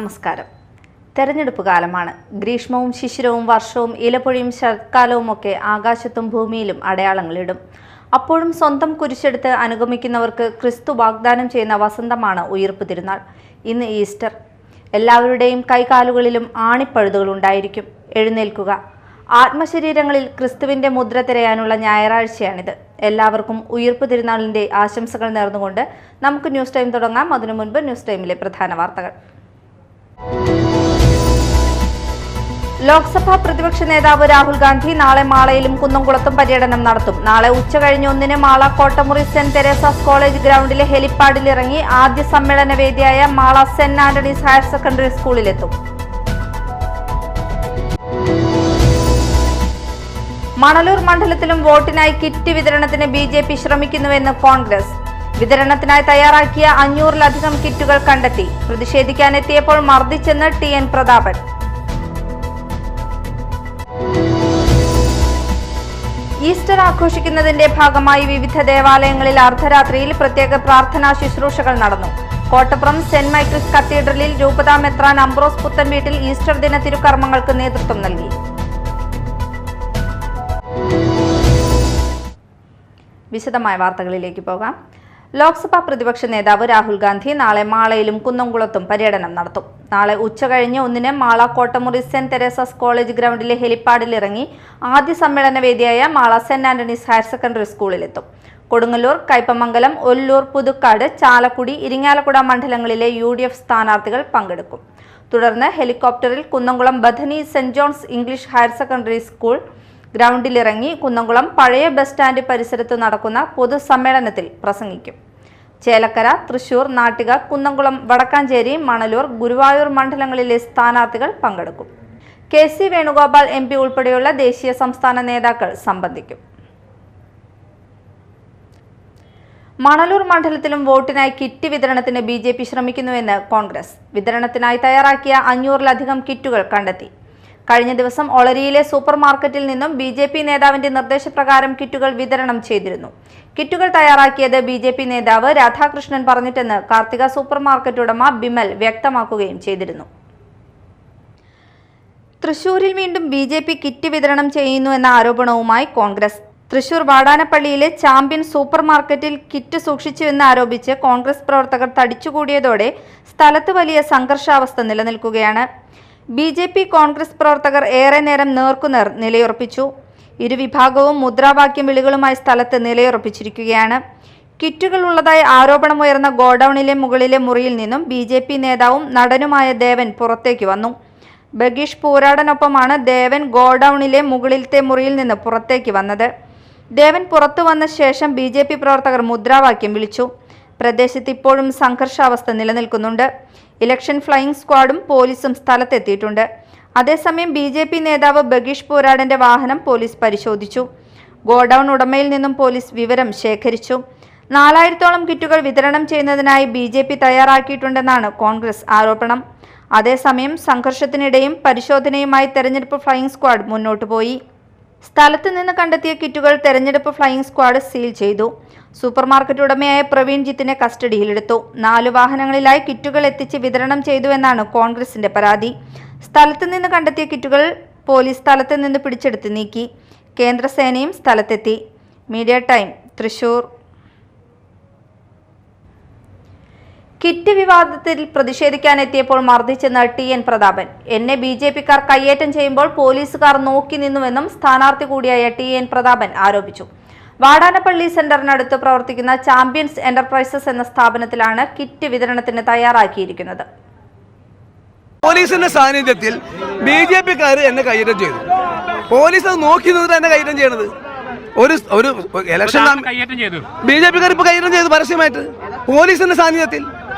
നമസ്കാരം. തെരഞ്ഞെടുപ്പ് കാലമാണ്. ഗ്രീഷ്മവും ശിശിരവും വർഷവും ഇലപ്പൊഴിയും ശരത്കാലവുമൊക്കെ ആകാശത്തും ഭൂമിയിലും അടയാളങ്ങളിടും. അപ്പോഴും സ്വന്തം കുരിശെടുത്ത് അനുഗമിക്കുന്നവർക്ക് ക്രിസ്തു വാഗ്ദാനം ചെയ്യുന്ന വസന്തമാണ് ഉയിർപ്പ് തിരുനാൾ. ഇന്ന് ഈസ്റ്റർ. എല്ലാവരുടെയും കൈകാലുകളിലും ആണിപ്പഴുതുകൾ ഉണ്ടായിരിക്കും. എഴുന്നേൽക്കുക. ആത്മശരീരങ്ങളിൽ ക്രിസ്തുവിന്റെ മുദ്ര തിരയാനുള്ള ഞായറാഴ്ചയാണിത്. എല്ലാവർക്കും ഉയിർപ്പ് തിരുനാളിന്റെ ആശംസകൾ നേർന്നുകൊണ്ട് നമുക്ക് ന്യൂസ് ടൈം തുടങ്ങാം. അതിനു മുൻപ് ന്യൂസ് ടൈമിലെ പ്രധാന വാർത്തകൾ. ലോക്സഭാ പ്രതിപക്ഷ നേതാവ് രാഹുൽ ഗാന്ധി നാളെ മാളയിലും കുന്നംകുളത്തും പര്യടനം നടത്തും. നാളെ ഉച്ചകഴിഞ്ഞ് 1-ന് Mala Kottamuri Saint Teresa's college ഗ്രൗണ്ടിലെ ഹെലിപ്പാഡിൽ ഇറങ്ങി ആദ്യ സമ്മേളന വേദിയായ Mala Saint Antony's higher secondary സ്കൂളിലെത്തും. മണലൂർ മണ്ഡലത്തിലും വോട്ടിനായി കിറ്റ് വിതരണത്തിന് BJP ശ്രമിക്കുന്നുവെന്ന് കോൺഗ്രസ്. വിതരണത്തിനായി തയ്യാറാക്കിയ 500-ലധികം കിറ്റുകൾ കണ്ടെത്തി. പ്രതിഷേധിക്കാനെത്തിയപ്പോൾ മർദ്ദിച്ചെന്ന് TN പ്രതാപൻ. ഈസ്റ്റർ ആഘോഷിക്കുന്നതിന്റെ ഭാഗമായി വിവിധ ദേവാലയങ്ങളിൽ അർദ്ധരാത്രിയിൽ പ്രത്യേക പ്രാർത്ഥനാ ശുശ്രൂഷകൾ നടന്നു. കോട്ടപ്പുറം സെന്റ് മൈക്കിൾസ് കത്തീഡ്രലിൽ രൂപതാ മെത്രാൻ അംബ്രോസ് പുത്തൻവീട്ടിൽ ഈസ്റ്റർ ദിന തിരുക്കർമ്മങ്ങൾക്ക് നേതൃത്വം നൽകി. വിശദമായ വാർത്തകളിലേക്ക് പോകാം. ലോക്സഭാ പ്രതിപക്ഷ നേതാവ് രാഹുൽ ഗാന്ധി നാളെ മാളയിലും കുന്നംകുളത്തും പര്യടനം നടത്തും. നാളെ ഉച്ചകഴിഞ്ഞ് 1-ന് Mala Kottamuri Saint Teresa's college ഗ്രൗണ്ടിലെ ഹെലിപ്പാഡിൽ ഇറങ്ങി ആദ്യ സമ്മേളന വേദിയായ Mala Saint Antony's higher secondary സ്കൂളിലെത്തും. കൊടുങ്ങല്ലൂർ, കയ്പമംഗലം, ഒല്ലൂർ, പുതുക്കാട്, ചാലക്കുടി, ഇരിങ്ങാലക്കുട മണ്ഡലങ്ങളിലെ UDF സ്ഥാനാർത്ഥികൾ പങ്കെടുക്കും. തുടർന്ന് ഹെലികോപ്റ്ററിൽ Kunnamkulam Bethany Saint John's English higher secondary school ഗ്രൗണ്ടിലിറങ്ങി കുന്നംകുളം പഴയ ബസ് സ്റ്റാൻഡ് പരിസരത്ത് നടക്കുന്ന പൊതുസമ്മേളനത്തിൽ പ്രസംഗിക്കും. ചേലക്കര, തൃശൂർ, നാട്ടിക, കുന്നംകുളം, വടക്കാഞ്ചേരി, മണലൂർ, ഗുരുവായൂർ മണ്ഡലങ്ങളിലെ സ്ഥാനാർത്ഥികൾ പങ്കെടുക്കും. KC വേണുഗോപാൽ MP ഉൾപ്പെടെയുള്ള ദേശീയ സംസ്ഥാന നേതാക്കൾ സംബന്ധിക്കും. മണലൂർ മണ്ഡലത്തിലും വോട്ടിനായി കിറ്റ് വിതരണത്തിന് BJP ശ്രമിക്കുന്നുവെന്ന് കോൺഗ്രസ്. വിതരണത്തിനായി തയ്യാറാക്കിയ 500-ലധികം കിറ്റുകൾ കണ്ടെത്തി. കഴിഞ്ഞ ദിവസം ഒളരിയിലെ സൂപ്പർ മാർക്കറ്റിൽ നിന്നും BJP നേതാവിന്റെ നിർദ്ദേശപ്രകാരം കിറ്റുകൾ വിതരണം ചെയ്തിരുന്നു. കിറ്റുകൾ തയ്യാറാക്കിയത് BJP നേതാവ് രാധാകൃഷ്ണൻ പറഞ്ഞിട്ടെന്ന് കാർത്തിക സൂപ്പർ മാർക്കറ്റ് ഉടമ ബിമൽ വ്യക്തമാക്കുകയും ചെയ്തിരുന്നു. തൃശൂരിൽ വീണ്ടും BJP കിറ്റ് വിതരണം ചെയ്യുന്നുവെന്ന ആരോപണവുമായി കോൺഗ്രസ്. തൃശൂർ വാടാനപ്പള്ളിയിലെ ചാമ്പ്യൻ സൂപ്പർ മാർക്കറ്റിൽ കിറ്റ് സൂക്ഷിച്ചുവെന്ന് ആരോപിച്ച് കോൺഗ്രസ് പ്രവർത്തകർ തടിച്ചുകൂടിയതോടെ സ്ഥലത്ത് വലിയ സംഘർഷാവസ്ഥ നിലനിൽക്കുകയാണ്. BJP കോൺഗ്രസ് പ്രവർത്തകർ ഏറെ നേരം നേർക്കുനേർ നിലയുറപ്പിച്ചു. ഇരുവിഭാഗവും മുദ്രാവാക്യം വിളികളുമായി സ്ഥലത്ത് നിലയുറപ്പിച്ചിരിക്കുകയാണ്. കിറ്റുകൾ ഉള്ളതായി ആരോപണമുയർന്ന ഗോഡൌണിലെ മുകളിലെ മുറിയിൽ നിന്നും BJP നേതാവും നടനുമായ ദേവൻ പുറത്തേക്ക് വന്നു. ബഗീഷ് പൂരാടനൊപ്പമാണ് ദേവൻ ഗോഡൌണിലെ മുകളിലത്തെ മുറിയിൽ നിന്ന് പുറത്തേക്ക് വന്നത്. ദേവൻ പുറത്തു വന്ന ശേഷം BJP പ്രവർത്തകർ മുദ്രാവാക്യം വിളിച്ചു. പ്രദേശത്ത് ഇപ്പോഴും സംഘർഷാവസ്ഥ നിലനിൽക്കുന്നുണ്ട്. ഇലക്ഷൻ ഫ്ലൈയിംഗ് സ്ക്വാഡും പോലീസും സ്ഥലത്തെത്തിയിട്ടുണ്ട്. അതേസമയം BJP നേതാവ് ബഗീഷ് പൂരാടന്റെ വാഹനം പോലീസ് പരിശോധിച്ചു. ഗോഡൌൺ ഉടമയിൽ നിന്നും പോലീസ് വിവരം ശേഖരിച്ചു. 4000-ഓളം കിറ്റുകൾ വിതരണം ചെയ്യുന്നതിനായി BJP തയ്യാറാക്കിയിട്ടുണ്ടെന്നാണ് കോൺഗ്രസ് ആരോപണം. അതേസമയം സംഘർഷത്തിനിടെയും പരിശോധനയുമായി തെരഞ്ഞെടുപ്പ് ഫ്ലൈയിംഗ് സ്ക്വാഡ് മുന്നോട്ടു പോയി. സ്ഥലത്ത് നിന്ന് കണ്ടെത്തിയ കിറ്റുകൾ തെരഞ്ഞെടുപ്പ് ഫ്ലൈയിംഗ് സ്ക്വാഡ് സീൽ ചെയ്തു. സൂപ്പർ മാർക്കറ്റ് ഉടമയായ പ്രവീൺജിത്തിനെ കസ്റ്റഡിയിലെടുത്തു. 4 വാഹനങ്ങളിലായി കിറ്റുകൾ എത്തിച്ച് വിതരണം ചെയ്തുവെന്നാണ് കോൺഗ്രസിന്റെ പരാതി. സ്ഥലത്ത് നിന്ന് കണ്ടെത്തിയ കിറ്റുകൾ പോലീസ് സ്ഥലത്ത് നിന്ന് പിടിച്ചെടുത്ത് നീക്കി. കേന്ദ്രസേനയും സ്ഥലത്തെത്തി. Media time, Thrissur. കിറ്റ് വിവാദത്തിൽ പ്രതിഷേധിക്കാനെത്തിയപ്പോൾ മർദ്ദിച്ചെന്ന് TN പ്രതാപൻ. എന്നെ BJP-ക്കാർ കയ്യേറ്റം ചെയ്യുമ്പോൾ പോലീസുകാർ നോക്കി നിന്നുവെന്നും സ്ഥാനാർത്ഥി കൂടിയായ TN പ്രതാപൻ ആരോപിച്ചു. വാടാനപ്പള്ളി സെന്ററിനടുത്ത് പ്രവർത്തിക്കുന്ന ചാമ്പ്യൻസ് എന്റർപ്രൈസസ് എന്ന സ്ഥാപനത്തിലാണ് കിറ്റ് വിതരണത്തിന് തയ്യാറാക്കിയിരിക്കുന്നത്. പോലീസിന്റെ സാന്നിധ്യത്തിൽ BJP-ക്കാർ എന്നെ കയ്യേറ്റം ചെയ്തു. പോലീസ് അത് നോക്കി നിന്നിട്ട് എന്നെ കയ്യേറ്റം ചെയ്യണത്. ഒരു ഇലക്ഷൻ BJP-ക്കാർ ഇപ്പൊ കയ്യേറ്റം ചെയ്തു പരസ്യമായിട്ട് പോലീസിന്റെ സാന്നിധ്യത്തിൽ.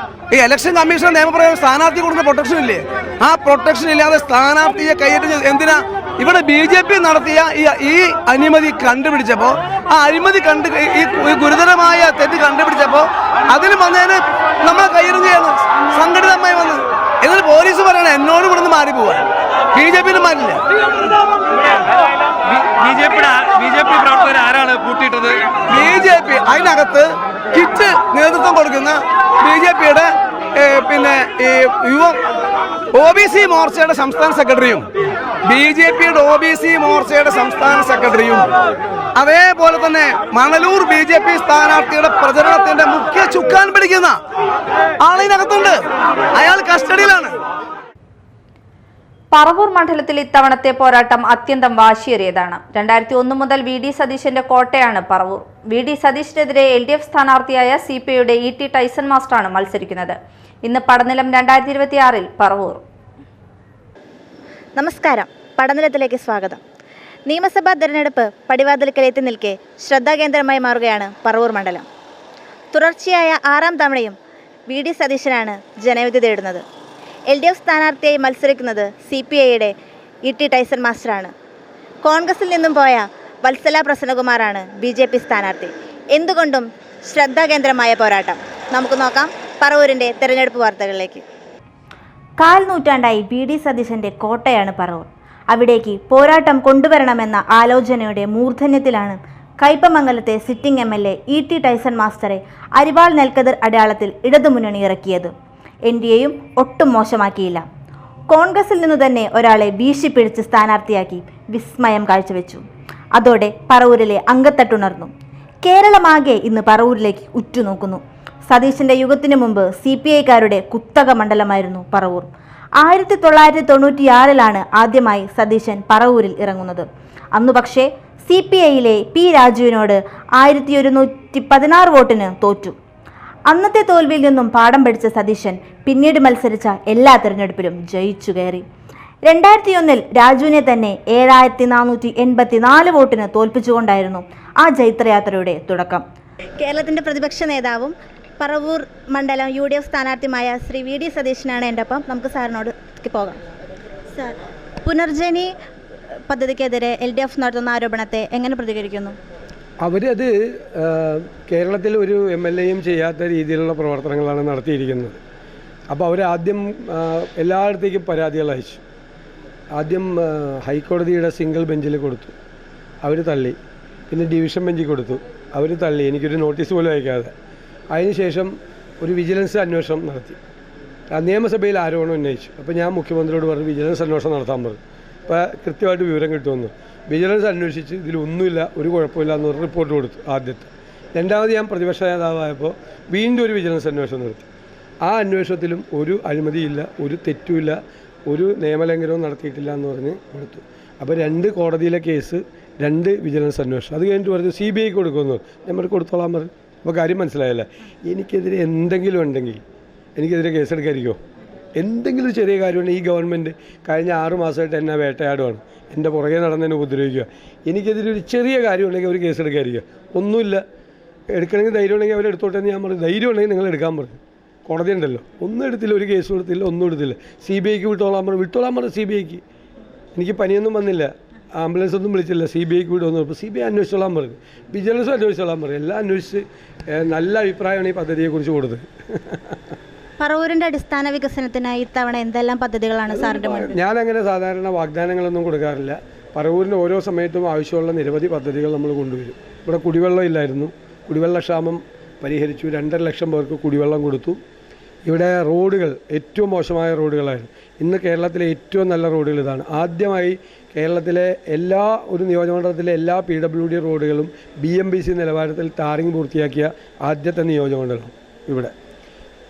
ഈ ഇലക്ഷൻ കമ്മീഷൻ നിയമപ്രകാരം സ്ഥാനാർത്ഥി കൊടുക്കുന്ന പ്രൊട്ടക്ഷൻ ഇല്ലേ, ആ പ്രൊട്ടക്ഷൻ ഇല്ലാതെ സ്ഥാനാർത്ഥിയെ കയ്യേറ്റം ചെയ്തു. എന്തിനാ? ഇവിടെ BJP നടത്തിയ ഈ അഴിമതി കണ്ടുപിടിച്ചപ്പോ, ആ അഴിമതി ഈ ഗുരുതരമായ തെറ്റ് കണ്ടുപിടിച്ചപ്പോ അതിന് വന്നതിന് നമ്മളെ കയ്യേറ്റം ചെയ്യണം സംഘടിതമായി വന്ന്. എന്നിട്ട് പോലീസ് പറയണ എന്നോട് ഇവിടുന്ന് മാറിപ്പോവാൻ. BJP മാറില്ല. BJP പ്രവർത്തകർ ആരാണ് പൂട്ടിയിട്ടത്? BJP അതിനകത്ത് കിറ്റ് നേതൃത്വം കൊടുക്കുന്ന BJP-യുടെ പിന്നെ ഈ OBC മോർച്ചയുടെ സംസ്ഥാന സെക്രട്ടറിയും BJPയുടെ OBC മോർച്ചയുടെ സംസ്ഥാന സെക്രട്ടറിയും അതേപോലെ തന്നെ മണലൂർ BJP സ്ഥാനാർത്ഥിയുടെ പ്രചരണത്തിന്റെ മുഖ്യ ചുക്കാൻ പിടിക്കുന്ന ആളിനകത്തുണ്ട്. അയാൾ കസ്റ്റഡിയിലാണ്. പറവൂർ മണ്ഡലത്തിൽ ഇത്തവണത്തെ പോരാട്ടം അത്യന്തം വാശിയേറിയതാണ്. 2001 മുതൽ VD സതീശന്റെ കോട്ടയാണ് പറവൂർ. VD സതീഷിനെതിരെ LDF സ്ഥാനാർത്ഥിയായ CPIയുടെ ET ടൈസൺ മാസ്റ്ററാണ് മത്സരിക്കുന്നത്. ഇന്ന് പടനിലം 2026 പറവൂർ. നമസ്കാരം, പടനിലത്തിലേക്ക് സ്വാഗതം. നിയമസഭാ തെരഞ്ഞെടുപ്പ് പടിവാതിൽക്കലെത്തി നിൽക്കെ ശ്രദ്ധാകേന്ദ്രമായി മാറുകയാണ് പറവൂർ മണ്ഡലം. തുടർച്ചയായ 6ാം തവണയും VD സതീശനാണ് ജനവിധി തേടുന്നത്. LDF സ്ഥാനാർത്ഥിയായി മത്സരിക്കുന്നത് CPIയുടെ ET ടൈസൺ മാസ്റ്ററാണ്. കോൺഗ്രസിൽ നിന്നും പോയ വത്സല പ്രസന്നകുമാറാണ് BJP സ്ഥാനാർത്ഥി. എന്തുകൊണ്ടും ശ്രദ്ധാകേന്ദ്രമായ പോരാട്ടം. നമുക്ക് നോക്കാം പറവൂരിൻ്റെ തെരഞ്ഞെടുപ്പ് വാർത്തകളിലേക്ക്. 4 നൂറ്റാണ്ടായി VD സതീശന്റെ കോട്ടയാണ് പറവൂർ. അവിടേക്ക് പോരാട്ടം കൊണ്ടുവരണമെന്ന ആലോചനയുടെ മൂർധന്യത്തിലാണ് കയ്പമംഗലത്തെ സിറ്റിംഗ് MLA ET ടൈസൺ മാസ്റ്ററെ അരിവാൾ നെൽക്കതിർ അടയാളത്തിൽ ഇടതുമുന്നണി ഇറക്കിയത്. NDAയും ഒട്ടും മോശമാക്കിയില്ല. കോൺഗ്രസിൽ നിന്നു തന്നെ ഒരാളെ വീശിപ്പിടിച്ച് സ്ഥാനാർത്ഥിയാക്കി വിസ്മയം കാഴ്ചവെച്ചു. അതോടെ പറവൂരിലെ അങ്കത്തട്ടുണർന്നു. കേരളമാകെ ഇന്ന് പറവൂരിലേക്ക് ഉറ്റുനോക്കുന്നു. സതീശന്റെ യുഗത്തിനു മുമ്പ് CPIക്കാരുടെ കുത്തക മണ്ഡലമായിരുന്നു പറവൂർ. 1996 ആദ്യമായി സതീശൻ പറവൂരിൽ ഇറങ്ങുന്നത്. അന്നു പക്ഷേ CPIയിലെ P രാജുവിനോട് 1116 വോട്ടിന് തോറ്റു. അന്നത്തെ തോൽവിയിൽ നിന്നും പാഠം പഠിച്ച സതീശൻ പിന്നീട് മത്സരിച്ച എല്ലാ തെരഞ്ഞെടുപ്പിലും ജയിച്ചു കയറി. 2001 രാജുവിനെ തന്നെ 7484 വോട്ടിന് തോൽപ്പിച്ചുകൊണ്ടായിരുന്നു ആ ജൈത്രയാത്രയുടെ തുടക്കം. കേരളത്തിൻ്റെ പ്രതിപക്ഷ നേതാവും പറവൂർ മണ്ഡലം UDF സ്ഥാനാർത്ഥിയുമായ ശ്രീ VD സതീശനാണ് എൻ്റെ ഒപ്പം. നമുക്ക് സാറിനോട് പോകാം. സാർ, പുനർജനി പദ്ധതിക്കെതിരെ LDF നടത്തുന്ന ആരോപണത്തെ എങ്ങനെ പ്രതികരിക്കുന്നു? അവരത് കേരളത്തിൽ ഒരു MLAയും ചെയ്യാത്ത രീതിയിലുള്ള പ്രവർത്തനങ്ങളാണ് നടത്തിയിരിക്കുന്നത്. അപ്പോൾ അവരാദ്യം എല്ലായിടത്തേക്കും പരാതികൾ അയച്ചു. ആദ്യം ഹൈക്കോടതിയുടെ സിംഗിൾ ബെഞ്ചിൽ കൊടുത്തു, അവർ തള്ളി. പിന്നെ ഡിവിഷൻ ബെഞ്ചിൽ കൊടുത്തു, അവർ തള്ളി, എനിക്കൊരു നോട്ടീസ് പോലും അയക്കാതെ. അതിനുശേഷം ഒരു വിജിലൻസ് അന്വേഷണം നടത്തി. നിയമസഭയിൽ ആരോപണം ഉന്നയിച്ചു. അപ്പോൾ ഞാൻ മുഖ്യമന്ത്രിയോട് പറഞ്ഞു വിജിലൻസ് അന്വേഷണം നടത്താൻ പറഞ്ഞു. അപ്പോൾ കൃത്യമായിട്ട് വിവരം കിട്ടുമെന്ന്. വിജിലൻസ് അന്വേഷിച്ച് ഇതിലൊന്നുമില്ല, ഒരു കുഴപ്പമില്ല എന്നൊരു റിപ്പോർട്ട് കൊടുത്തു ആദ്യത്തെ. രണ്ടാമത് ഞാൻ പ്രതിപക്ഷ നേതാവായപ്പോൾ വീണ്ടും ഒരു വിജിലൻസ് അന്വേഷണം നടത്തി. ആ അന്വേഷണത്തിലും ഒരു അഴിമതിയില്ല, ഒരു തെറ്റുമില്ല, ഒരു നിയമലംഘനവും നടത്തിയിട്ടില്ല എന്ന് പറഞ്ഞ് കൊടുത്തു. അപ്പോൾ 2 കോടതിയിലെ കേസ്, 2 വിജിലൻസ് അന്വേഷണം. അത് കഴിഞ്ഞിട്ട് പറഞ്ഞു CBI കൊടുക്കുമെന്ന്. നമ്മൾ കൊടുത്തോളാൻ പറഞ്ഞു. അപ്പോൾ കാര്യം മനസ്സിലായല്ല. എനിക്കെതിരെ എന്തെങ്കിലും ഉണ്ടെങ്കിൽ എനിക്കെതിരെ കേസെടുക്കാതിരിക്കുമോ? എന്തെങ്കിലും ചെറിയ കാര്യമുണ്ടെങ്കിൽ ഈ ഗവൺമെൻറ് കഴിഞ്ഞ 6 മാസമായിട്ട് എന്നെ വേട്ടയാടുവാണ്, എൻ്റെ പുറകെ നടന്നതിനെ ഉപദ്രവിക്കുക. എനിക്കെതിരെ ഒരു ചെറിയ കാര്യമുണ്ടെങ്കിൽ അവർ കേസെടുക്കാതിരിക്കുക. ഒന്നുമില്ല, എടുക്കണമെങ്കിൽ ധൈര്യം ഉണ്ടെങ്കിൽ അവരെടുത്തോട്ടെ എന്ന് ഞാൻ പറഞ്ഞു. ധൈര്യം ഉണ്ടെങ്കിൽ നിങ്ങൾ എടുക്കാൻ പറഞ്ഞു. കോടതി ഉണ്ടല്ലോ, ഒന്നും എടുത്തില്ല, ഒരു കേസ് കൊടുത്തില്ല, ഒന്നും എടുത്തില്ല. CBIക്ക് വിട്ടോളാൻ പറഞ്ഞു. CBIക്ക്. എനിക്ക് പനിയൊന്നും വന്നില്ല, ആംബുലൻസ് ഒന്നും വിളിച്ചില്ല, CBIക്ക് വിടുമെന്ന് പറഞ്ഞു. CBI അന്വേഷിച്ചോളാൻ പറഞ്ഞു, വിജിലൻസ് അന്വേഷിച്ചോളാൻ പറഞ്ഞു. എല്ലാം അന്വേഷിച്ച് നല്ല അഭിപ്രായമാണ് ഈ പദ്ധതിയെക്കുറിച്ച് കൊടുത്തത്. പറവൂരിൻ്റെ അടിസ്ഥാന വികസനത്തിനായി ഇത്തവണ എന്തെല്ലാം പദ്ധതികളാണ് സാറിൻ്റെ മുന്നിൽ? ഞാനങ്ങനെ സാധാരണ വാഗ്ദാനങ്ങളൊന്നും കൊടുക്കാറില്ല. പറവൂരിന് ഓരോ സമയത്തും ആവശ്യമുള്ള നിരവധി പദ്ധതികൾ നമ്മൾ കൊണ്ടുവരും. ഇവിടെ കുടിവെള്ളം ഇല്ലായിരുന്നു, കുടിവെള്ളക്ഷാമം പരിഹരിച്ചു. 2.5 ലക്ഷം പേർക്ക് കുടിവെള്ളം കൊടുത്തു. ഇവിടെ റോഡുകൾ ഏറ്റവും മോശമായ റോഡുകളായിരുന്നു. ഇന്ന് കേരളത്തിലെ ഏറ്റവും നല്ല റോഡുകൾ ഇതാണ്. ആദ്യമായി കേരളത്തിലെ ഒരു നിയോജകമണ്ഡലത്തിലെ എല്ലാ PWD റോഡുകളും BMBC നിലവാരത്തിൽ ടാറിങ് പൂർത്തിയാക്കിയ ആദ്യത്തെ നിയോജകമണ്ഡലം ഇവിടെ.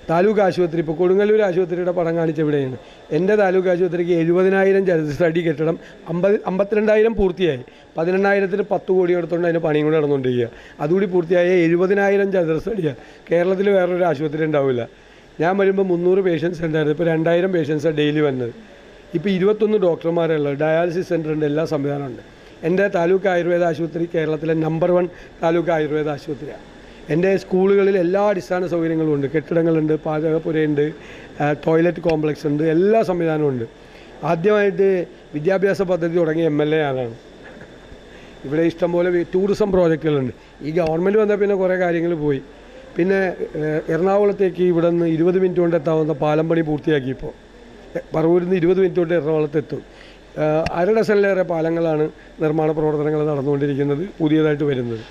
താലൂക്ക് ആശുപത്രി, ഇപ്പോൾ കൊടുങ്ങല്ലൂർ ആശുപത്രിയുടെ പടം കാണിച്ച എവിടെയാണ്. എൻ്റെ താലൂക്ക് ആശുപത്രിക്ക് 70,000 ചതുരശ്രടി കെട്ടിടം 52,000 പൂർത്തിയായി. 18,000-ന് 10 കോടി എടുത്തുകൊണ്ട് അതിന് പണിയും കൂടി നടന്നുകൊണ്ടിരിക്കുക. അതുകൂടി പൂർത്തിയായ 70,000 ചതുരശ്രടിയാണ്. കേരളത്തിൽ വേറൊരു ആശുപത്രി ഉണ്ടാവില്ല. ഞാൻ വരുമ്പോൾ 300 പേഷ്യൻസ് ഉണ്ടായിരുന്നു, ഇപ്പോൾ 2,000 പേഷ്യൻസാണ് ഡെയിലി വന്നത്. ഇപ്പോൾ 21 ഡോക്ടർമാരുള്ളത്, ഡയാലിസിസ് സെൻ്ററുണ്ട്, എല്ലാ സംവിധാനമുണ്ട്. എൻ്റെ താലൂക്ക് ആയുർവേദ ആശുപത്രി കേരളത്തിലെ നമ്പർ 1 താലൂക്ക് ആയുർവേദ ആശുപത്രിയാണ്. എൻ്റെ സ്കൂളുകളിൽ എല്ലാ അടിസ്ഥാന സൗകര്യങ്ങളും ഉണ്ട്. കെട്ടിടങ്ങളുണ്ട്, പാചകപ്പുരയുണ്ട്, ടോയ്ലറ്റ് കോംപ്ലക്സ് ഉണ്ട്, എല്ലാ സംവിധാനവും ഉണ്ട്. ആദ്യമായിട്ട് വിദ്യാഭ്യാസ പദ്ധതി തുടങ്ങിയ MLA ആളാണ്. ഇവിടെ ഇഷ്ടംപോലെ ടൂറിസം പ്രോജക്റ്റുകളുണ്ട്. ഈ ഗവൺമെൻറ് വന്നാൽ പിന്നെ കുറേ കാര്യങ്ങൾ പോയി. പിന്നെ എറണാകുളത്തേക്ക് ഇവിടെ നിന്ന് 20 മിനിറ്റ് കൊണ്ട് എത്താവുന്ന പാലം പണി പൂർത്തിയാക്കി. ഇപ്പോൾ പറവൂരിൽ നിന്ന് 20 മിനിറ്റ് കൊണ്ട് എറണാകുളത്തെത്തും. 1/2 ഡസനിലേറെ പാലങ്ങളാണ് നിർമ്മാണ പ്രവർത്തനങ്ങൾ നടന്നുകൊണ്ടിരിക്കുന്നത്, പുതിയതായിട്ട് വരുന്നത്.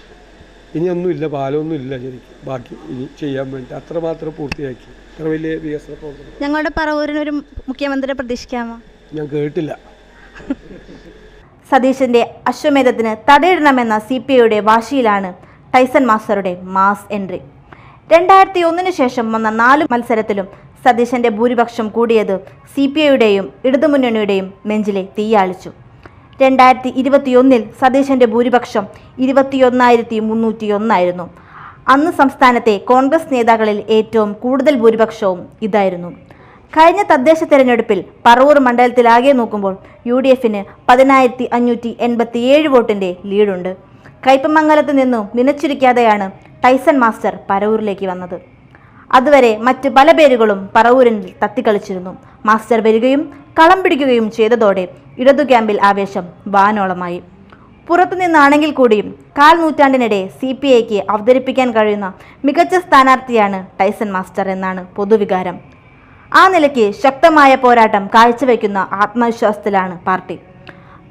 ഇനിയൊന്നുമില്ല, പാലമൊന്നും ഇല്ല ശരിക്കും ബാക്കി ഇനി ചെയ്യാൻ വേണ്ടി, അത്രമാത്രം പൂർത്തിയാക്കി. ഇത്ര വലിയ വികസന പ്രവർത്തനം ഞങ്ങളുടെ പറവൂരിനൊരു മുഖ്യമന്ത്രിയെ പ്രതീക്ഷിക്കാമോ? ഞാൻ കേട്ടില്ല. സതീശന്റെ അശ്വമേധത്തിന് തടയിടണമെന്ന CPIയുടെ വാശിയിലാണ് ടൈസൺ മാസ്റ്ററുടെ മാസ് എൻട്രി. 2001 ശേഷം വന്ന 4 മത്സരത്തിലും സതീശന്റെ ഭൂരിപക്ഷം കൂടിയത് CPIയുടെയും ഇടതുമുന്നണിയുടെയും നെഞ്ചിലെ തീയാളിച്ചു. 2021 സതീശന്റെ ഭൂരിപക്ഷം 21,301 അന്ന് സംസ്ഥാനത്തെ കോൺഗ്രസ് നേതാക്കളിൽ ഏറ്റവും കൂടുതൽ ഭൂരിപക്ഷവും ഇതായിരുന്നു. കഴിഞ്ഞ തദ്ദേശ തെരഞ്ഞെടുപ്പിൽ പറവൂർ മണ്ഡലത്തിലാകെ നോക്കുമ്പോൾ UDFന് 10,587 വോട്ടിന്റെ ലീഡുണ്ട്. കയ്പമംഗലത്ത് നിന്നും നിലച്ചിരിക്കാതെയാണ് ടൈസൺ മാസ്റ്റർ പറവൂരിലേക്ക് വന്നത്. അതുവരെ മറ്റ് പല പേരുകളും പറവൂരിൽ തത്തിക്കളിച്ചിരുന്നു. മാസ്റ്റർ വരികയും കളം പിടിക്കുകയും ചെയ്തതോടെ ഇടതു ക്യാമ്പിൽ ആവേശം വാനോളമായി. പുറത്തുനിന്നാണെങ്കിൽ കൂടിയും 1/4 നൂറ്റാണ്ടിനിടെ CPIക്ക് അവതരിപ്പിക്കാൻ കഴിയുന്ന മികച്ച സ്ഥാനാർത്ഥിയാണ് ടൈസൺ മാസ്റ്റർ എന്നാണ് പൊതുവികാരം. ആ നിലയ്ക്ക് ശക്തമായ പോരാട്ടം കാഴ്ചവെക്കുന്ന ആത്മവിശ്വാസത്തിലാണ് പാർട്ടി.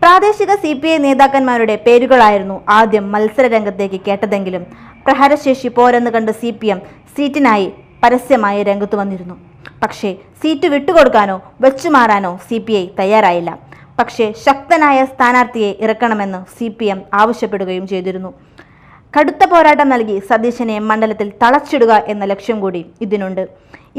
പ്രാദേശിക CPI നേതാക്കന്മാരുടെ പേരുകളായിരുന്നു ആദ്യം മത്സര രംഗത്തേക്ക് കേട്ടതെങ്കിലും പ്രഹരശേഷി പോരെന്ന് കണ്ട് CPM സീറ്റിനായി പരസ്യമായി രംഗത്തു വന്നിരുന്നു. പക്ഷേ സീറ്റ് വിട്ടുകൊടുക്കാനോ വെച്ചുമാറാനോ CPI തയ്യാറായില്ല. പക്ഷേ ശക്തനായ സ്ഥാനാർത്ഥിയെ ഇറക്കണമെന്ന് CPM ആവശ്യപ്പെടുകയും ചെയ്തിരുന്നു. കടുത്ത പോരാട്ടം നൽകി സതീശനെ മണ്ഡലത്തിൽ തളച്ചിടുക എന്ന ലക്ഷ്യം കൂടി ഇതിനുണ്ട്.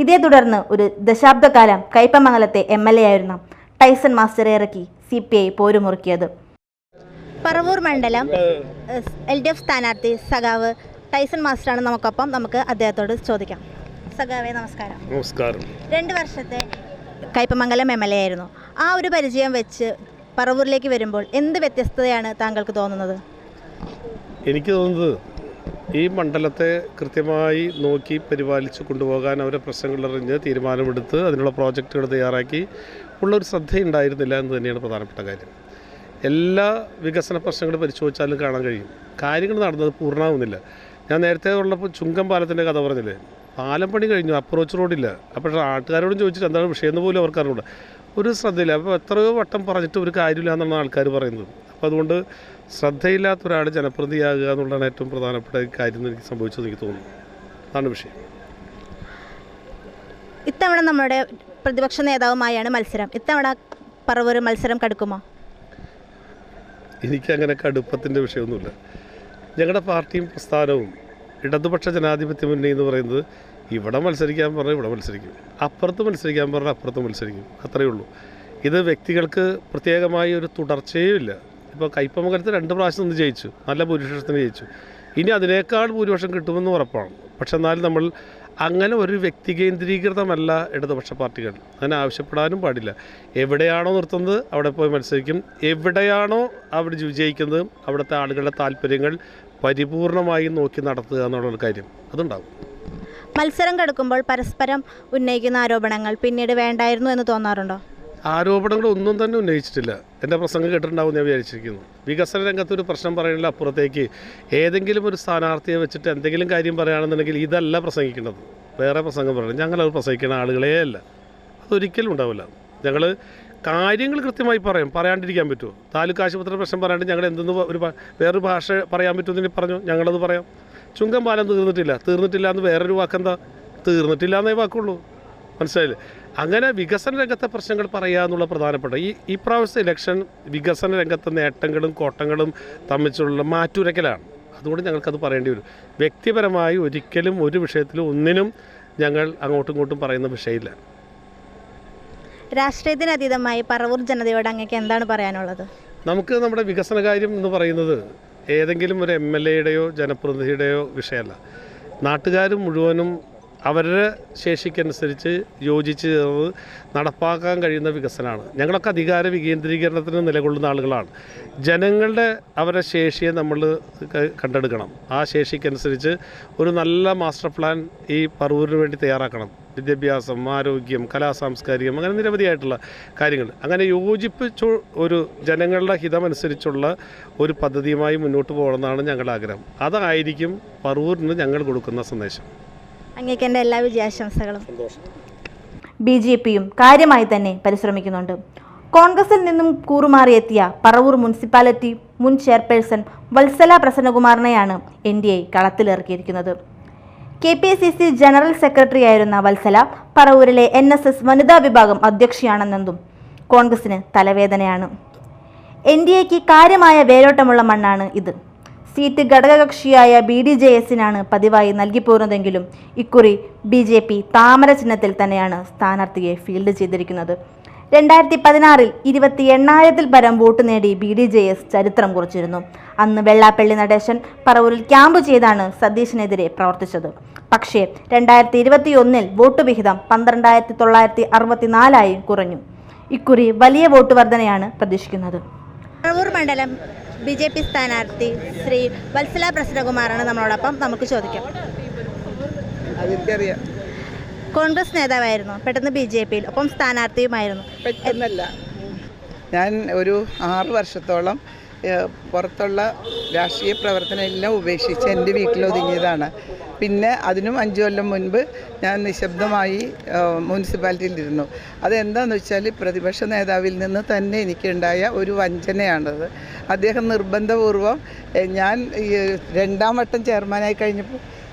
ഇതേ തുടർന്ന് ഒരു ദശാബ്ദക്കാലം കയ്പമംഗലത്തെ MLA ആയിരുന്ന ടൈസൺ മാസ്റ്ററെ ഇറക്കി CPI പോരുമുറുക്കിയത്. പറവൂർ മണ്ഡലം LDF സ്ഥാനാർത്ഥി സഖാവ് ടൈസൺ മാസ്റ്ററാണ് നമുക്കൊപ്പം. നമുക്ക് അദ്ദേഹത്തോട് ചോദിക്കാം. സഖാവേ നമസ്കാരം. നമസ്കാരം. 2 വർഷത്തെ കയ്പമംഗലം MLA ആയിരുന്നു. ആ ഒരു പരിചയം വെച്ച് പറവൂരിലേക്ക് വരുമ്പോൾ എന്ത് വ്യത്യസ്തതയാണ് താങ്കൾക്ക് തോന്നുന്നത്? എനിക്ക് തോന്നുന്നത് ഈ മണ്ഡലത്തെ കൃത്യമായി നോക്കി പരിപാലിച്ച് കൊണ്ടുപോകാൻ അവരെ പ്രശ്നങ്ങളറിഞ്ഞ് തീരുമാനമെടുത്ത് അതിനുള്ള പ്രോജക്റ്റുകൾ തയ്യാറാക്കി ഉള്ളൊരു ശ്രദ്ധയുണ്ടായിരുന്നില്ല എന്ന് തന്നെയാണ് പ്രധാനപ്പെട്ട കാര്യം. എല്ലാ വികസന പ്രശ്നങ്ങളും പരിശോധിച്ചാലും കാണാൻ കഴിയും കാര്യങ്ങൾ നടന്നത് പൂർണ്ണമാവുന്നില്ല. ഞാൻ നേരത്തെ ഉള്ളപ്പോൾ ചുങ്കം പാലത്തിൻ്റെ കഥ പറഞ്ഞില്ലേ, പാലം പണി കഴിഞ്ഞു, അപ്രോച്ച് റോഡില്ല. അപ്പോൾ നാട്ടുകാരോടും ചോദിച്ചിട്ട് എന്താണ് വിഷയം എന്ന് പോലും അവർക്ക് അറിഞ്ഞൂടാ, ഒരു ശ്രദ്ധയില്ല. അപ്പോൾ എത്രയോ വട്ടം പറഞ്ഞിട്ട് ഒരു കാര്യമില്ല എന്നാണ് ആൾക്കാർ പറയുന്നത്. അപ്പോൾ അതുകൊണ്ട് ശ്രദ്ധയില്ലാത്ത ഒരാൾ ജനപ്രതിയാകുക എന്നുള്ളതാണ് ഏറ്റവും പ്രധാനപ്പെട്ട കാര്യം എന്ന് എനിക്ക് സംഭവിച്ചത് എനിക്ക് തോന്നുന്നു. അതാണ് വിഷയം. ഇത്തവണ നമ്മുടെ പ്രതിപക്ഷ നേതാവുമായാണ് മത്സരം. ഇത്തവണ പറവൂർ മത്സരം കടുക്കുമോ? എനിക്കങ്ങനെ കടുപ്പത്തിൻ്റെ വിഷയമൊന്നുമില്ല. ഞങ്ങളുടെ പാർട്ടിയും പ്രസ്ഥാനവും ഇടതുപക്ഷ ജനാധിപത്യ മുന്നണി എന്ന് പറയുന്നത് ഇവിടെ മത്സരിക്കാൻ പറഞ്ഞാൽ ഇവിടെ മത്സരിക്കും, അപ്പുറത്ത് മത്സരിക്കാൻ പറഞ്ഞാൽ അപ്പുറത്ത് മത്സരിക്കും, അത്രയേ ഉള്ളൂ. ഇത് വ്യക്തികൾക്ക് പ്രത്യേകമായി ഒരു തുടർച്ചയും ഇല്ല. ഇപ്പോൾ കയ്പമംഗലത്ത് 2 പ്രാവശ്യം നിന്ന് ജയിച്ചു, നല്ല ഭൂരിപക്ഷത്തിന് ജയിച്ചു. ഇനി അതിനേക്കാൾ ഭൂരിപക്ഷം കിട്ടുമെന്ന് ഉറപ്പാണ്. പക്ഷെ എന്നാലും നമ്മൾ അങ്ങനെ ഒരു വ്യക്തി കേന്ദ്രീകൃതമല്ല ഇടതുപക്ഷ പാർട്ടികൾ. അങ്ങനെ ആവശ്യപ്പെടാനും പാടില്ല. എവിടെയാണോ നിർത്തുന്നത് അവിടെ പോയി മത്സരിക്കും. എവിടെയാണോ അവിടെ വിജയിക്കുന്നത് അവിടുത്തെ ആളുകളുടെ താല്പര്യങ്ങൾ പരിപൂർണമായി നോക്കി നടത്തുക എന്നുള്ളൊരു കാര്യം അതുണ്ടാകും. മത്സരം കടുക്കുമ്പോൾ പരസ്പരം ഉന്നയിക്കുന്ന ആരോപണങ്ങൾ പിന്നീട് വേണ്ടായിരുന്നു എന്ന് തോന്നാറുണ്ടോ? ആരോപണങ്ങളൊന്നും തന്നെ ഉന്നയിച്ചിട്ടില്ല. എൻ്റെ പ്രസംഗം കേട്ടിട്ടുണ്ടാവും ഞാൻ വിചാരിച്ചിരിക്കുന്നു. വികസന രംഗത്തൊരു പ്രശ്നം പറയണില്ല, അപ്പുറത്തേക്ക് ഏതെങ്കിലും ഒരു സ്ഥാനാർത്ഥിയെ വെച്ചിട്ട് എന്തെങ്കിലും കാര്യം പറയുകയാണെന്നുണ്ടെങ്കിൽ ഇതല്ല പ്രസംഗിക്കേണ്ടത്, വേറെ പ്രസംഗം പറയണം. ഞങ്ങളത് പ്രസംഗിക്കുന്ന ആളുകളേ അല്ല, അതൊരിക്കലും ഉണ്ടാവില്ല. ഞങ്ങൾ കാര്യങ്ങൾ കൃത്യമായി പറയാണ്ടിരിക്കാൻ പറ്റുമോ? താലൂക്ക് ആശുപത്രി പ്രശ്നം പറയാണ്ട് ഞങ്ങൾ എന്തെന്ന് വേറൊരു ഭാഷ പറയാൻ പറ്റുമെന്ന് പറഞ്ഞു, ഞങ്ങളത് പറയാം. ചുങ്കം പാലം തീർന്നിട്ടില്ല എന്ന് വേറൊരു വാക്കെന്താ? തീർന്നിട്ടില്ല എന്നേ വാക്കുള്ളൂ. മനസ്സിലായില്ലേ? അങ്ങനെ വികസന രംഗത്തെ പ്രശ്നങ്ങൾ പറയുക എന്നുള്ള പ്രധാനപ്പെട്ട ഈ പ്രാവശ്യത്തെ ഇലക്ഷൻ വികസന രംഗത്തെ നേട്ടങ്ങളും കോട്ടങ്ങളും തമ്മിലുള്ള മാറ്റുരയ്ക്കലാണ്. അതുകൊണ്ട് ഞങ്ങൾക്കത് പറയേണ്ടി വരും. വ്യക്തിപരമായി ഒരിക്കലും ഒരു വിഷയത്തിലും ഒന്നിനും ഞങ്ങൾ അങ്ങോട്ടും ഇങ്ങോട്ടും പറയുന്ന വിഷയമില്ല. രാഷ്ട്രീയത്തിനതീതമായി പറവൂർ ജനതയോട് അങ്ങേക്ക് എന്താണ് പറയാനുള്ളത്? നമുക്ക് നമ്മുടെ വികസന കാര്യം എന്ന് പറയുന്നത് ഏതെങ്കിലും ഒരു MLAയുടെയോ ജനപ്രതിനിധിയുടെയോ വിഷയമല്ല. നാട്ടുകാർ മുഴുവനും അവരുടെ ശേഷിക്കനുസരിച്ച് യോജിച്ച് ചേർന്ന് നടപ്പാക്കാൻ കഴിയുന്ന വികസനമാണ്. ഞങ്ങളൊക്കെ അധികാര വികേന്ദ്രീകരണത്തിന് നിലകൊള്ളുന്ന ആളുകളാണ്. ജനങ്ങളുടെ അവരുടെ ശേഷിയെ നമ്മൾ കണ്ടെടുക്കണം. ആ ശേഷിക്കനുസരിച്ച് ഒരു നല്ല മാസ്റ്റർ പ്ലാൻ ഈ പറവൂരിന് വേണ്ടി തയ്യാറാക്കണം. വിദ്യാഭ്യാസം, ആരോഗ്യം, കലാസാംസ്കാരികം, അങ്ങനെ നിരവധിയായിട്ടുള്ള കാര്യങ്ങൾ. അങ്ങനെ യോജിപ്പിച്ചു ഒരു ജനങ്ങളുടെ ഹിതമനുസരിച്ചുള്ള ഒരു പദ്ധതിയുമായി മുന്നോട്ട് പോകണമെന്നാണ് ഞങ്ങളുടെ ആഗ്രഹം. അതായിരിക്കും പറവൂരിന് ഞങ്ങൾ കൊടുക്കുന്ന സന്ദേശം. അങ്ങേക്ക് എൻ്റെ എല്ലാ വിജയാശംസകളും. BJPയും കാര്യമായി തന്നെ പരിശ്രമിക്കുന്നുണ്ട്. കോൺഗ്രസിൽ നിന്നും കൂറുമാറിയെത്തിയ പറവൂർ മുനിസിപ്പാലിറ്റി മുൻ ചെയർപേഴ്സൺ വത്സല പ്രസന്നകുമാറിനെയാണ് NDA കളത്തിലിറക്കിയിരിക്കുന്നത്. KPCC ജനറൽ സെക്രട്ടറിയായിരുന്ന വത്സല പറവൂരിലെ NSS വനിതാ വിഭാഗം അധ്യക്ഷയാണെന്നതും കോൺഗ്രസിന് തലവേദനയാണ്. NDAക്ക് കാര്യമായ വേരോട്ടമുള്ള മണ്ണാണ് ഇത്. സീറ്റ് ഘടകകക്ഷിയായ BDJSനാണ് പതിവായി നൽകിപ്പോരുന്നതെങ്കിലും ഇക്കുറി BJP താമര ചിഹ്നത്തിൽ തന്നെയാണ് സ്ഥാനാർത്ഥിയെ ഫീൽഡ് ചെയ്തിരിക്കുന്നത്. 2016 28,000-ൽ പരം വോട്ട് നേടി BDJS ചരിത്രം കുറിച്ചിരുന്നു. അന്ന് വെള്ളാപ്പള്ളി നടേശൻ പറവൂരിൽ ക്യാമ്പ് ചെയ്താണ് സതീശനെതിരെ പ്രവർത്തിച്ചത്. പക്ഷേ 2021 വോട്ട് വിഹിതം 12,964 കുറഞ്ഞു. ഇക്കുറി വലിയ വോട്ട് വർധനയാണ് പ്രതീക്ഷിക്കുന്നത്. പറവൂർ മണ്ഡലം BJP സ്ഥാനാർത്ഥി ശ്രീ വത്സല പ്രസന്നകുമാറാണ് നമ്മളോടൊപ്പം. നമുക്ക് ചോദിക്കാം. അതെനിക്കറിയാം. കോൺഗ്രസ് നേതാവായിരുന്നു, പെട്ടെന്ന് BJPയിൽ, ഒപ്പം സ്ഥാനാർത്ഥിയുമായിരുന്നു. പെട്ടെന്നല്ല, ഞാൻ ഒരു 6 വർഷത്തോളം പുറത്തുള്ള രാഷ്ട്രീയ പ്രവർത്തനം എല്ലാം ഉപേക്ഷിച്ച് എൻ്റെ വീട്ടിലൊതുങ്ങിയതാണ്. പിന്നെ അതിനും 5 കൊല്ലം മുൻപ് ഞാൻ നിശബ്ദമായി മുനിസിപ്പാലിറ്റിയിലിരുന്നു. അതെന്താണെന്ന് വെച്ചാൽ പ്രതിപക്ഷ നേതാവിൽ നിന്ന് തന്നെ എനിക്കുണ്ടായ ഒരു വഞ്ചനയാണത്. അദ്ദേഹം നിർബന്ധപൂർവം ഞാൻ 2ാം വട്ടം ചെയർമാനായി കഴിഞ്ഞപ്പോൾ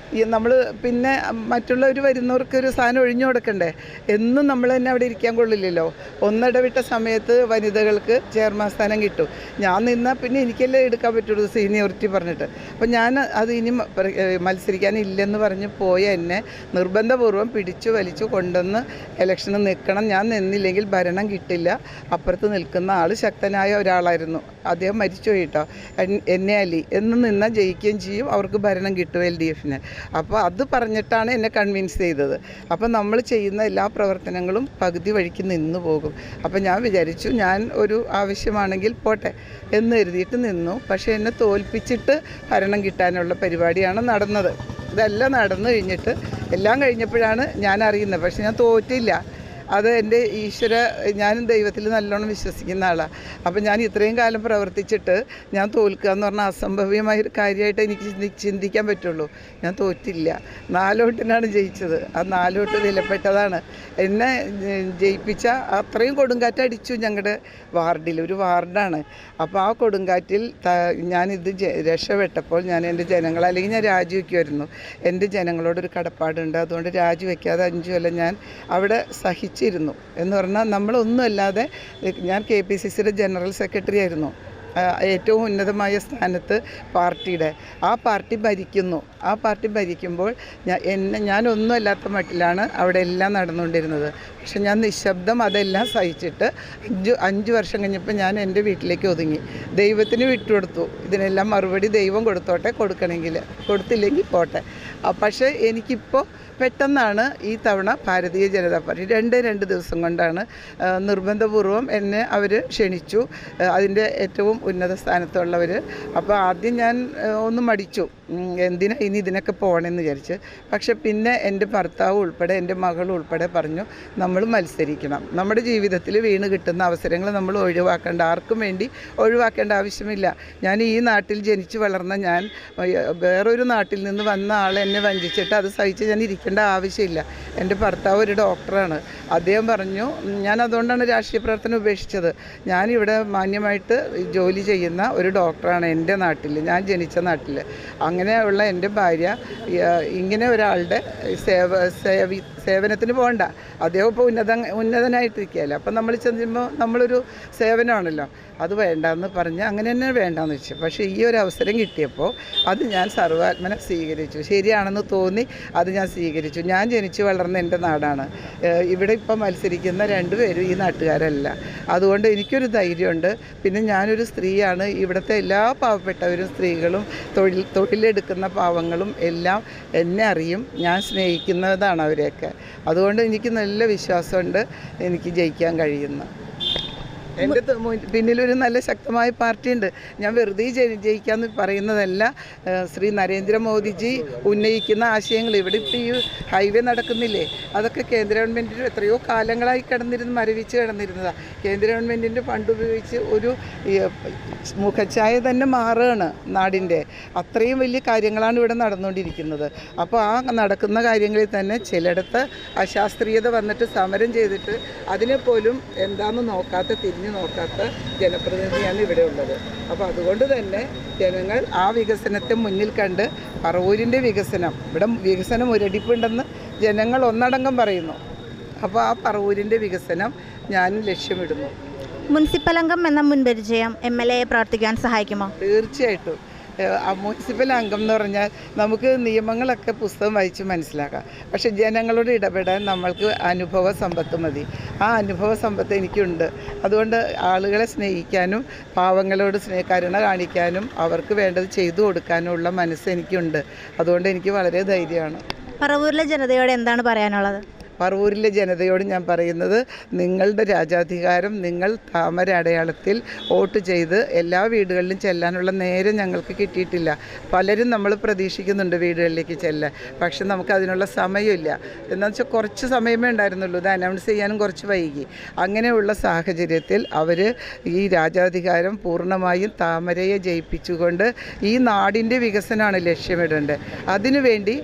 നമ്മൾ പിന്നെ മറ്റുള്ളവർ വരുന്നവർക്ക് ഒരു സാധനം ഒഴിഞ്ഞു കൊടുക്കണ്ടേ, എന്നും നമ്മൾ തന്നെ അവിടെ ഇരിക്കാൻ കൊള്ളില്ലല്ലോ. ഒന്നിടവിട്ട സമയത്ത് വനിതകൾക്ക് ചെയർമാൻ സ്ഥാനം കിട്ടും. ഞാൻ നിന്നാൽ പിന്നെ എനിക്കല്ലേ എടുക്കാൻ പറ്റുള്ളൂ, സീനിയോറിറ്റി പറഞ്ഞിട്ട്. അപ്പോൾ ഞാൻ അത് ഇനി മത്സരിക്കാനില്ലെന്ന് പറഞ്ഞ് പോയ എന്നെ നിർബന്ധപൂർവ്വം പിടിച്ചു വലിച്ചു കൊണ്ടുവന്ന് ഇലക്ഷന് നിൽക്കണം, ഞാൻ നിന്നില്ലെങ്കിൽ ഭരണം കിട്ടില്ല. അപ്പുറത്ത് നിൽക്കുന്ന ആൾ ശക്തനായ ഒരാളായിരുന്നു, അദ്ദേഹം മരിച്ചു പോയിട്ടോ, എന്നെ അലി എന്ന് നിന്നാൽ ജയിക്കുകയും ചെയ്യും, അവർക്ക് ഭരണം കിട്ടും LDFന്. അപ്പോൾ അത് പറഞ്ഞിട്ടാണ് എന്നെ കൺവിൻസ് ചെയ്തത്. അപ്പോൾ നമ്മൾ ചെയ്യുന്ന എല്ലാ പ്രവർത്തനങ്ങളും പകുതി വഴിക്ക് നിന്നു പോകും. അപ്പോൾ ഞാൻ വിചാരിച്ചു ഞാൻ ഒരു ആവശ്യമാണെങ്കിൽ പോട്ടെ എന്ന് കരുതിയിട്ട് നിന്നു. പക്ഷേ എന്നെ തോൽപ്പിച്ചിട്ട് ഭരണം കിട്ടാനുള്ള പരിപാടിയാണ് നടന്നത്. ഇതെല്ലാം നടന്നു കഴിഞ്ഞിട്ട് എല്ലാം കഴിഞ്ഞപ്പോഴാണ് ഞാൻ അറിയുന്നത്. പക്ഷേ ഞാൻ തോറ്റില്ല. അത് എൻ്റെ ഞാനും ദൈവത്തിൽ നല്ലോണം വിശ്വസിക്കുന്ന ആളാണ്. അപ്പോൾ ഞാൻ ഇത്രയും കാലം പ്രവർത്തിച്ചിട്ട് ഞാൻ തോൽക്കുക എന്ന് പറഞ്ഞാൽ അസംഭവ്യമായൊരു കാര്യമായിട്ട് എനിക്ക് ചിന്തിക്കാൻ പറ്റുള്ളൂ. ഞാൻ തോറ്റില്ല. 4 വോട്ടിനാണ് ജയിച്ചത്. ആ 4 വോട്ട് വിലപ്പെട്ടതാണ്. എന്നെ ജയിപ്പിച്ച അത്രയും കൊടുങ്കാറ്റ് അടിച്ചു ഞങ്ങളുടെ വാർഡിൽ, ഒരു വാർഡാണ്. അപ്പോൾ ആ കൊടുങ്കാറ്റിൽ ഞാനിത് രക്ഷപ്പെട്ടപ്പോൾ ഞാൻ എൻ്റെ ജനങ്ങൾ, അല്ലെങ്കിൽ ഞാൻ രാജിവെക്കുമായിരുന്നു. എൻ്റെ ജനങ്ങളോടൊരു കടപ്പാടുണ്ട്, അതുകൊണ്ട് രാജിവെക്കാതെ 5 കൊല്ലം ഞാൻ അവിടെ സഹിച്ചിരുന്നു. എന്ന് പറഞ്ഞാൽ നമ്മളൊന്നുമല്ലാതെ ഞാൻ KPCCയുടെ ജനറൽ സെക്രട്ടറി ആയിരുന്നു, ഏറ്റവും ഉന്നതമായ സ്ഥാനത്ത് പാർട്ടിയുടെ. ആ പാർട്ടി ഭരിക്കുന്നു. ആ പാർട്ടി ഭരിക്കുമ്പോൾ ഞാനൊന്നും അല്ലാത്ത മട്ടിലാണ് അവിടെ എല്ലാം നടന്നുകൊണ്ടിരുന്നത്. പക്ഷെ ഞാൻ നിശബ്ദം അതെല്ലാം സഹിച്ചിട്ട് 5 വർഷം കഴിഞ്ഞപ്പോൾ ഞാൻ എൻ്റെ വീട്ടിലേക്ക് ഒതുങ്ങി. ദൈവത്തിന് വിട്ടുകൊടുത്തു. ഇതിനെല്ലാം മറുപടി ദൈവം കൊടുത്തോട്ടെ, കൊടുത്തില്ലെങ്കിൽ പോട്ടെ. പക്ഷേ എനിക്കിപ്പോൾ പെട്ടെന്നാണ് ഈ തവണ ഭാരതീയ ജനതാ പാർട്ടി 2 ദിവസം കൊണ്ടാണ് നിർബന്ധപൂർവം എന്നെ അവർ ക്ഷണിച്ചു, അതിൻ്റെ ഏറ്റവും ഉന്നത സ്ഥാനത്തുള്ളവർ. അപ്പോൾ ആദ്യം ഞാൻ ഒന്ന് മടിച്ചു, എന്തിനാ ഇനി ഇതിനൊക്കെ പോകണമെന്ന് വിചാരിച്ച്. പക്ഷെ പിന്നെ എൻ്റെ ഭർത്താവ് ഉൾപ്പെടെ എൻ്റെ മകൾ ഉൾപ്പെടെ പറഞ്ഞു, നമ്മൾ മത്സരിക്കണം. നമ്മുടെ ജീവിതത്തിൽ വീണ് കിട്ടുന്ന അവസരങ്ങൾ നമ്മൾ ഒഴിവാക്കേണ്ട, ആർക്കും വേണ്ടി ഒഴിവാക്കേണ്ട ആവശ്യമില്ല. ഞാൻ ഈ നാട്ടിൽ ജനിച്ചു വളർന്ന ഞാൻ വേറൊരു നാട്ടിൽ നിന്ന് വന്ന ആൾ എന്നെ വഞ്ചിച്ചിട്ട് അത് സഹിച്ച് ഞാൻ ഇരിക്കേണ്ട ആവശ്യമില്ല. എൻ്റെ ഭർത്താവ് ഒരു ഡോക്ടറാണ്. അദ്ദേഹം പറഞ്ഞു, ഞാൻ അതുകൊണ്ടാണ് രാഷ്ട്രീയ പ്രവർത്തനം ഉപേക്ഷിച്ചത്. ഞാനിവിടെ മാന്യമായിട്ട് ജോലി ചെയ്യുന്ന ഒരു ഡോക്ടറാണ് എൻ്റെ നാട്ടിൽ, ഞാൻ ജനിച്ച നാട്ടിൽ. അങ്ങനെയുള്ള എൻ്റെ ഭാര്യ ഇങ്ങനെ ഒരാളുടെ സേവനത്തിന് പോകണ്ട. അദ്ദേഹം ഇപ്പോൾ ഉന്നതനായിട്ടിരിക്കുകയല്ലേ. അപ്പം നമ്മൾ ചെല്ലുമ്പോൾ നമ്മളൊരു സേവനമാണല്ലോ, അത് വേണ്ടെന്ന് പറഞ്ഞ് അങ്ങനെ തന്നെ വേണ്ടെന്ന് വെച്ചു. പക്ഷേ ഈ ഒരു അവസരം കിട്ടിയപ്പോൾ അത് ഞാൻ സർവ്വാത്മന സ്വീകരിച്ചു. ശരിയാണെന്ന് തോന്നി അത് ഞാൻ സ്വീകരിച്ചു. ഞാൻ ജനിച്ചു വളർന്ന എൻ്റെ നാടാണ്. ഇവിടെ ഇപ്പം മത്സരിക്കുന്ന 2 പേരും ഈ നാട്ടുകാരല്ല. അതുകൊണ്ട് എനിക്കൊരു ധൈര്യമുണ്ട്. പിന്നെ ഞാനൊരു സ്ത്രീയാണ്. ഇവിടുത്തെ എല്ലാ പാവപ്പെട്ടവരും സ്ത്രീകളും തൊഴിലെടുക്കുന്ന പാവങ്ങളും എല്ലാം എന്നെ അറിയും. ഞാൻ സ്നേഹിക്കുന്നതാണ് അവരെയൊക്കെ. അതുകൊണ്ട് എനിക്ക് നല്ല വിശ്വാസമുണ്ട് എനിക്ക് ജയിക്കാൻ കഴിയുന്നു. എൻ്റെ പിന്നിലൊരു നല്ല ശക്തമായ പാർട്ടിയുണ്ട്. ഞാൻ വെറുതെ ജയിക്കാമെന്ന് പറയുന്നതല്ല. ശ്രീ നരേന്ദ്രമോദിജി ഉന്നയിക്കുന്ന ആശയങ്ങൾ, ഇവിടെ ഇപ്പോൾ ഈ ഹൈവേ നടക്കുന്നില്ലേ, അതൊക്കെ കേന്ദ്ര ഗവൺമെൻറ്റിന് എത്രയോ കാലങ്ങളായി മരവിച്ച് കിടന്നിരുന്നതാണ്. കേന്ദ്ര ഗവൺമെൻറ്റിൻ്റെ ഫണ്ട് ഉപയോഗിച്ച് ഒരു മുഖച്ഛായ തന്നെ മാറുകയാണ് നാടിൻ്റെ. അത്രയും വലിയ കാര്യങ്ങളാണ് ഇവിടെ നടന്നുകൊണ്ടിരിക്കുന്നത്. അപ്പോൾ ആ നടക്കുന്ന കാര്യങ്ങളിൽ തന്നെ ചിലയിടത്ത് അശാസ്ത്രീയത വന്നിട്ട് സമരം ചെയ്തിട്ട് അതിനെപ്പോലും എന്താണെന്ന് നോക്കാത്ത തിരിഞ്ഞു നോക്കാത്ത ജനപ്രതിനിധിയാണ് ഇവിടെ ഉള്ളത്. അപ്പോൾ അതുകൊണ്ട് തന്നെ ജനങ്ങൾ ആ വികസനത്തെ മുന്നിൽ കണ്ട് പറവൂരിൻ്റെ വികസനം, ഇവിടെ വികസനം ഒരടിപ്പുണ്ടെന്ന് ജനങ്ങൾ ഒന്നടങ്കം പറയുന്നു. അപ്പോൾ ആ പറവൂരിൻ്റെ വികസനം ഞാൻ ലക്ഷ്യമിടുന്നു. മുനിസിപ്പൽ അംഗം എന്ന മുൻപരിചയം MLA പ്രവർത്തിക്കാൻ സഹായിക്കുമോ? തീർച്ചയായിട്ടും. മുനിസിപ്പൽ അംഗം എന്ന് പറഞ്ഞാൽ നമുക്ക് നിയമങ്ങളൊക്കെ പുസ്തകം വായിച്ച് മനസ്സിലാക്കാം. പക്ഷേ ജനങ്ങളോട് ഇടപെടാൻ നമ്മൾക്ക് അനുഭവ സമ്പത്ത് മതി. ആ അനുഭവ സമ്പത്ത് എനിക്കുണ്ട്. അതുകൊണ്ട് ആളുകളെ സ്നേഹിക്കാനും പാവങ്ങളോട് കരുണ കാണിക്കാനും അവർക്ക് വേണ്ടത് ചെയ്തു കൊടുക്കാനുമുള്ള മനസ്സ് എനിക്കുണ്ട്. അതുകൊണ്ട് എനിക്ക് വളരെ ധൈര്യമാണ്. പറവൂരിലെ ജനതയോട് എന്താണ് പറയാനുള്ളത്? പറവൂരിലെ ജനതയോട് ഞാൻ പറയുന്നത്, നിങ്ങളുടെ രാജാധികാരം നിങ്ങൾ താമര അടയാളത്തിൽ വോട്ട് ചെയ്ത് എല്ലാ വീടുകളിലും ചെല്ലാനുള്ള നേരം ഞങ്ങൾക്ക് കിട്ടിയിട്ടില്ല. പലരും നമ്മൾ പ്രതീക്ഷിക്കുന്നുണ്ട് വീടുകളിലേക്ക് ചെല്ലാൻ, പക്ഷെ നമുക്ക് അതിനുള്ള സമയമില്ല. എന്താണെന്ന് വെച്ചാൽ കുറച്ച് സമയമേ ഉണ്ടായിരുന്നുള്ളൂ. ഇത് അനൗൺസ് ചെയ്യാനും കുറച്ച് വൈകി. അങ്ങനെയുള്ള സാഹചര്യത്തിൽ അവർ ഈ രാജാധികാരം പൂർണ്ണമായും താമരയെ ജയിപ്പിച്ചുകൊണ്ട് ഈ നാടിൻ്റെ വികസനമാണ് ലക്ഷ്യമിടേണ്ടത്. അതിനുവേണ്ടി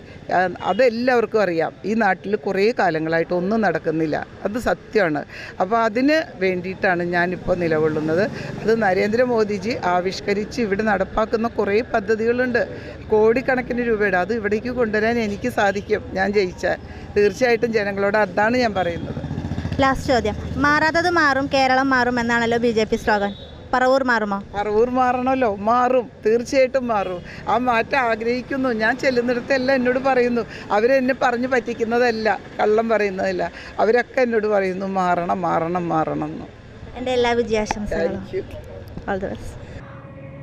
അതെല്ലാവർക്കും അറിയാം, ഈ നാട്ടിൽ കുറേ കാലങ്ങളായിട്ട് ഒന്നും നടക്കുന്നില്ല, അത് സത്യമാണ്. അപ്പോൾ അതിന് വേണ്ടിയിട്ടാണ് ഞാനിപ്പോൾ നിലകൊള്ളുന്നത്. അത് നരേന്ദ്രമോദിജി ആവിഷ്കരിച്ച് ഇവിടെ നടപ്പാക്കുന്ന കുറേ പദ്ധതികളുണ്ട്, കോടിക്കണക്കിന് രൂപയുടെ. അത് ഇവിടേക്ക് കൊണ്ടുവരാൻ എനിക്ക് സാധിക്കും ഞാൻ ജയിച്ചാൽ. തീർച്ചയായിട്ടും ജനങ്ങളോട് അതാണ് ഞാൻ പറയുന്നത്. ലാസ്റ്റ് ചോദ്യം, മാറാത്തത് മാറും, കേരളം മാറും എന്നാണല്ലോ BJP സ്ലോഗൻ. പറവൂർ മാറുമോ? പറവൂർ മാറണമല്ലോ, മാറും, തീർച്ചയായിട്ടും മാറും. ആ മാറ്റം ആഗ്രഹിക്കുന്നു. ഞാൻ ചെല്ലുന്നിടത്തെല്ലാം എന്നോട് പറയുന്നു, അവരെന്നെ പറഞ്ഞു പറ്റിക്കുന്നതല്ല, കള്ളം പറയുന്നതല്ല, അവരൊക്കെ എന്നോട് പറയുന്നു മാറണം മാറണം മാറണം എന്ന്. എൻ്റെ എല്ലാ വിജയാശംസകളും. All the best.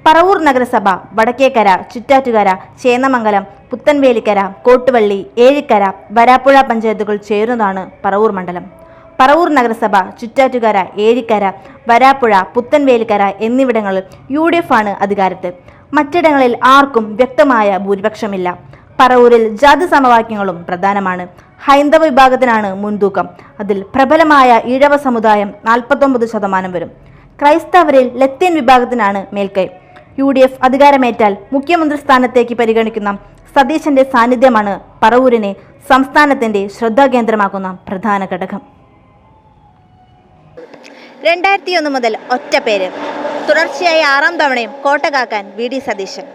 പറവൂർ നഗരസഭ വടക്കേക്കര, ചുറ്റാറ്റുകര, ചേന്നമംഗലം, പുത്തൻവേലിക്കര, കോട്ടുവള്ളി, ഏഴിക്കര, വരാപ്പുഴ പഞ്ചായത്തുകൾ ചേരുന്നതാണ് പറവൂർ മണ്ഡലം. പറവൂർ നഗരസഭ, ചുറ്റാറ്റുകര, ഏഴിക്കര, വരാപ്പുഴ, പുത്തൻവേലിക്കര എന്നിവിടങ്ങളിൽ UDF ആണ് അധികാരത്തിൽ. മറ്റിടങ്ങളിൽ ആർക്കും വ്യക്തമായ ഭൂരിപക്ഷമില്ല. പറവൂരിൽ ജാതി സമവാക്യങ്ങളും പ്രധാനമാണ്. ഹൈന്ദവ വിഭാഗത്തിനാണ് മുൻതൂക്കം. അതിൽ പ്രബലമായ ഈഴവ സമുദായം 49% വരും. ക്രൈസ്തവരിൽ ലത്തീൻ വിഭാഗത്തിനാണ് മേൽക്കൈ. UDF അധികാരമേറ്റാൽ മുഖ്യമന്ത്രി സ്ഥാനത്തേക്ക് പരിഗണിക്കുന്ന സതീശന്റെ സാന്നിധ്യമാണ് പറവൂരിനെ സംസ്ഥാനത്തിന്റെ ശ്രദ്ധാകേന്ദ്രമാക്കുന്ന പ്രധാന ഘടകം. 2001 മുതൽ ഒറ്റ പേര്, തുടർച്ചയായ 6ാം തവണയും കോട്ട കാക്കാൻ VD സതീശൻ.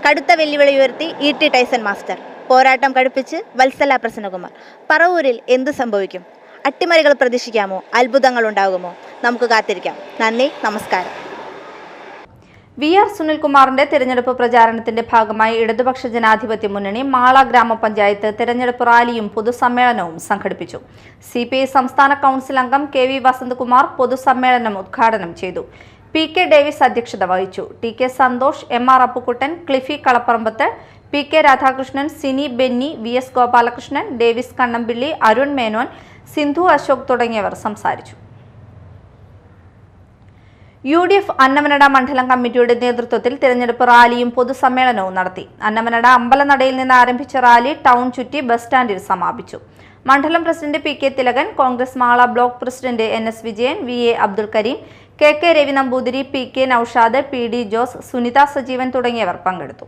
കടുത്ത വെല്ലുവിളി ഉയർത്തി ET ടൈസൺ മാസ്റ്റർ. പോരാട്ടം കടുപ്പിച്ച് വത്സല പ്രസന്നകുമാർ. പറവൂരിൽ എന്ത് സംഭവിക്കും? അട്ടിമറികൾ പ്രതീക്ഷിക്കാമോ? അത്ഭുതങ്ങൾ ഉണ്ടാകുമോ? നമുക്ക് കാത്തിരിക്കാം. നന്ദി, നമസ്കാരം. VR സുനിൽകുമാറിന്റെ തിരഞ്ഞെടുപ്പ് പ്രചാരണത്തിന്റെ ഭാഗമായി ഇടതുപക്ഷ ജനാധിപത്യ മുന്നണി മാള ഗ്രാമപഞ്ചായത്ത് തിരഞ്ഞെടുപ്പ് റാലിയും പൊതുസമ്മേളനവും സംഘടിപ്പിച്ചു. CPI സംസ്ഥാന കൗൺസിൽ അംഗം KV വസന്തകുമാർ പൊതുസമ്മേളനം ഉദ്ഘാടനം ചെയ്തു. PK ഡേവിസ് അധ്യക്ഷത വഹിച്ചു. TK Santhosh, MR Appukuttan, Cliffy Kalaparambath, PK Radhakrishnan, Sini Benny, VS Gopalakrishnan, Davis Kannampilly, Arun Menon, Sindhu Ashok തുടങ്ങിയവർ സംസാരിച്ചു. UDF അന്നമനട മണ്ഡലം കമ്മിറ്റിയുടെ നേതൃത്വത്തിൽ തിരഞ്ഞെടുപ്പ് റാലിയും പൊതുസമ്മേളനവും നടത്തി. അന്നമനട അമ്പലനടയിൽ നിന്ന് ആരംഭിച്ച റാലി ടൗൺ ചുറ്റി ബസ് സ്റ്റാൻഡിൽ സമാപിച്ചു. മണ്ഡലം president PK Thilakan, Congress Mala block president NS Vijayan, VA Abdul Kareem, KK Ravi Namboothiri, PK Noushad, PD Jose, Sunitha Sajeevan തുടങ്ങിയവർ പങ്കെടുത്തു.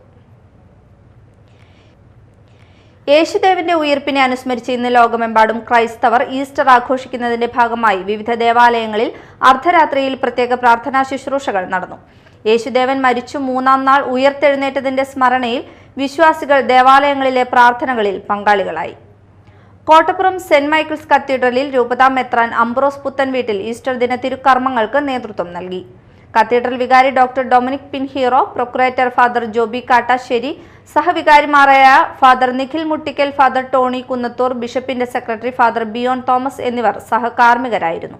യേശുദേവന്റെ ഉയിർപ്പിനെ അനുസ്മരിച്ച് ഇന്ന് ലോകമെമ്പാടും ക്രൈസ്തവർ ഈസ്റ്റർ ആഘോഷിക്കുന്നതിന്റെ ഭാഗമായി വിവിധ ദേവാലയങ്ങളിൽ അർദ്ധരാത്രിയിൽ പ്രത്യേക പ്രാർത്ഥനാ ശുശ്രൂഷകൾ നടന്നു. യേശുദേവൻ മരിച്ചു 3ാം നാൾ ഉയർത്തെഴുന്നേറ്റതിന്റെ സ്മരണയിൽ വിശ്വാസികൾ ദേവാലയങ്ങളിലെ പ്രാർത്ഥനകളിൽ പങ്കാളികളായി. കോട്ടപ്പുറം സെന്റ് മൈക്കിൾസ് കത്തീഡ്രലിൽ രൂപതാ മെത്രാൻ അംബ്രോസ് പുത്തൻവീട്ടിൽ ഈസ്റ്റർ ദിന തിരുക്കർമ്മങ്ങൾക്ക് നേതൃത്വം നൽകി. കത്തീഡ്രൽ വികാരി doctor Dominic Pinheiro, procurator father Joby Kattassery, സഹവികാരിമാരായ father Nikhil Muttickal, father Tony Kunnathur, ബിഷപ്പിന്റെ സെക്രട്ടറി ഫാദർ ബിയോൺ തോമസ് എന്നിവർ സഹകാർമ്മികരായിരുന്നു.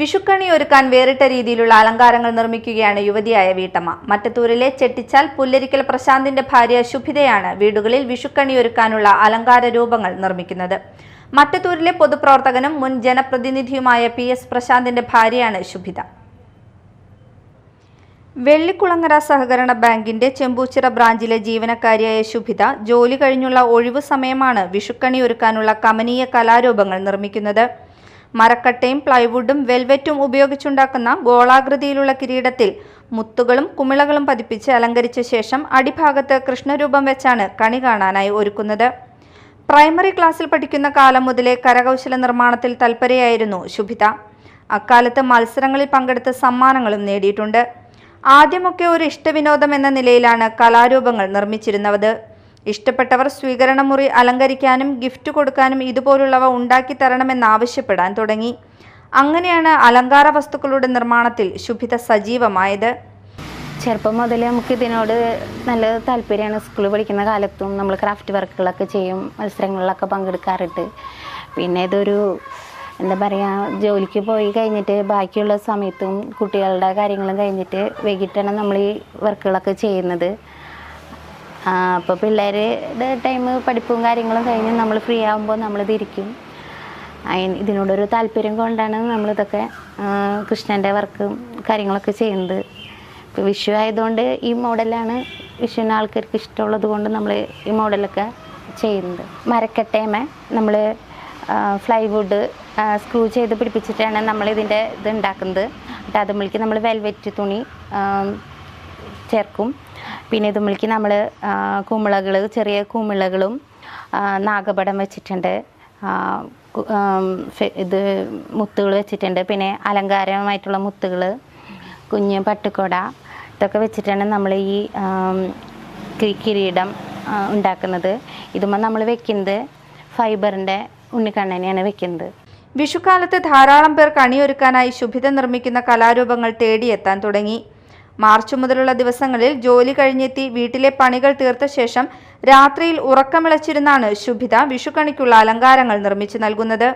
വിഷുക്കണി ഒരുക്കാൻ വേറിട്ട രീതിയിലുള്ള അലങ്കാരങ്ങൾ നിർമ്മിക്കുകയാണ് യുവതിയായ വീട്ടമ്മ. മറ്റത്തൂരിലെ ചെട്ടിച്ചാൽ പുല്ലരിക്കൽ പ്രശാന്തിന്റെ ഭാര്യ ശുഭിതയാണ് വീടുകളിൽ വിഷുക്കണി ഒരുക്കാനുള്ള അലങ്കാര രൂപങ്ങൾ നിർമ്മിക്കുന്നത്. മറ്റത്തൂരിലെ പൊതുപ്രവർത്തകനും മുൻ ജനപ്രതിനിധിയുമായ PS പ്രശാന്തിന്റെ ഭാര്യയാണ് ശുഭിത. വെള്ളിക്കുളങ്ങര സഹകരണ ബാങ്കിന്റെ ചെമ്പൂച്ചിറ ബ്രാഞ്ചിലെ ജീവനക്കാരിയായ ശുഭിത ജോലി കഴിഞ്ഞുള്ള ഒഴിവു സമയമാണ് വിഷുക്കണി ഒരുക്കാനുള്ള കമനീയ കലാരൂപങ്ങൾ നിർമ്മിക്കുന്നത്. മരക്കട്ടയും പ്ലൈവുഡും വെൽവെറ്റും ഉപയോഗിച്ചുണ്ടാക്കുന്ന ഗോളാകൃതിയിലുള്ള കിരീടത്തിൽ മുത്തുകളും കുമിളകളും പതിപ്പിച്ച് അലങ്കരിച്ച ശേഷം അടിഭാഗത്ത് കൃഷ്ണരൂപം വെച്ചാണ് കണി കാണാനായി ഒരുക്കുന്നത്. പ്രൈമറി ക്ലാസ്സിൽ പഠിക്കുന്ന കാലം മുതലേ കരകൗശല നിർമ്മാണത്തിൽ തൽപരയായിരുന്നു ശുഭിത. അക്കാലത്ത് മത്സരങ്ങളിൽ പങ്കെടുത്ത് സമ്മാനങ്ങളും നേടിയിട്ടുണ്ട്. ആദ്യമൊക്കെ ഒരു ഇഷ്ടവിനോദം എന്ന നിലയിലാണ് കലാരൂപങ്ങൾ നിർമ്മിച്ചിരുന്നത്. ഇഷ്ടപ്പെട്ടവർ സ്വീകരണമുറി അലങ്കരിക്കാനും ഗിഫ്റ്റ് കൊടുക്കാനും ഇതുപോലുള്ളവ ഉണ്ടാക്കി തരണമെന്നാവശ്യപ്പെടാൻ തുടങ്ങി. അങ്ങനെയാണ് അലങ്കാര വസ്തുക്കളുടെ നിർമ്മാണത്തിൽ ശുഭിത സജീവമായത്. ചെറുപ്പം മുതലേ നമുക്ക് ഇതിനോട് നല്ല താല്പര്യമാണ്. സ്കൂളിൽ പഠിക്കുന്ന കാലത്തും നമ്മൾ ക്രാഫ്റ്റ് വർക്കുകളൊക്കെ ചെയ്യും, മത്സരങ്ങളിലൊക്കെ പങ്കെടുക്കാറുണ്ട്. പിന്നെ ഇതൊരു എന്താ പറയുക, ജോലിക്ക് പോയി കഴിഞ്ഞിട്ട് ബാക്കിയുള്ള സമയത്തും കുട്ടികളുടെ കാര്യങ്ങളും കഴിഞ്ഞിട്ട് വൈകിട്ടാണ് നമ്മൾ ഈ വർക്കുകളൊക്കെ ചെയ്യുന്നത്. അപ്പോൾ പിള്ളേരുടെ ടൈം പഠിപ്പും കാര്യങ്ങളും കഴിഞ്ഞ് നമ്മൾ ഫ്രീ ആകുമ്പോൾ നമ്മളിതിരിക്കും. ഇതിനോടൊരു താല്പര്യം കൊണ്ടാണ് നമ്മളിതൊക്കെ കൃഷ്ണൻ്റെ വർക്കും കാര്യങ്ങളൊക്കെ ചെയ്യുന്നത്. ഇപ്പോൾ വിഷു ആയതുകൊണ്ട് ഈ മോഡലാണ് വിഷുവിന് ആൾക്കാർക്ക് ഇഷ്ടമുള്ളത് കൊണ്ട് നമ്മൾ ഈ മോഡലൊക്കെ ചെയ്യുന്നത്. മരക്കട്ടയമേ നമ്മൾ ഫ്ലൈവുഡ് സ്ക്രൂ ചെയ്ത് പിടിപ്പിച്ചിട്ടാണ് നമ്മളിതിൻ്റെ ഇത് ഉണ്ടാക്കുന്നത്. എന്നിട്ട് അതുമ്മലേക്ക് നമ്മൾ വെൽവെറ്റ് തുണി ചേർക്കും. പിന്നെ ഇതുമ്മലേക്ക് നമ്മൾ കുമിളകൾ, ചെറിയ കുമിളകളും നാഗപടം വെച്ചിട്ടുണ്ട്, ഇത് മുത്തുകൾ വെച്ചിട്ടുണ്ട്. പിന്നെ അലങ്കാരമായിട്ടുള്ള മുത്തുകൾ, കുഞ്ഞ് പട്ടുകൊട, ഇതൊക്കെ വെച്ചിട്ടാണ് നമ്മൾ ഈ കിരീടം ഉണ്ടാക്കുന്നത്. ഇതുമ്പോൾ നമ്മൾ വെക്കുന്നത് ഫൈബറിൻ്റെ ഉണ്ണിക്കണ്ണനെയാണ് വെക്കുന്നത്. വിഷുക്കാലത്ത് ധാരാളം പേർ കണിയൊരുക്കാനായി ശുഭിത നിർമ്മിക്കുന്ന കലാരൂപങ്ങൾ തേടിയെത്താൻ തുടങ്ങി. മാർച്ച് മുതലുള്ള ദിവസങ്ങളിൽ ജോലി കഴിഞ്ഞെത്തി വീട്ടിലെ പണികൾ തീർത്ത ശേഷം രാത്രിയിൽ ഉറക്കമിളച്ചിരുന്നാണ് ശുഭിത വിഷുക്കണിക്കുള്ള അലങ്കാരങ്ങൾ നിർമ്മിച്ചു നൽകുന്നത്.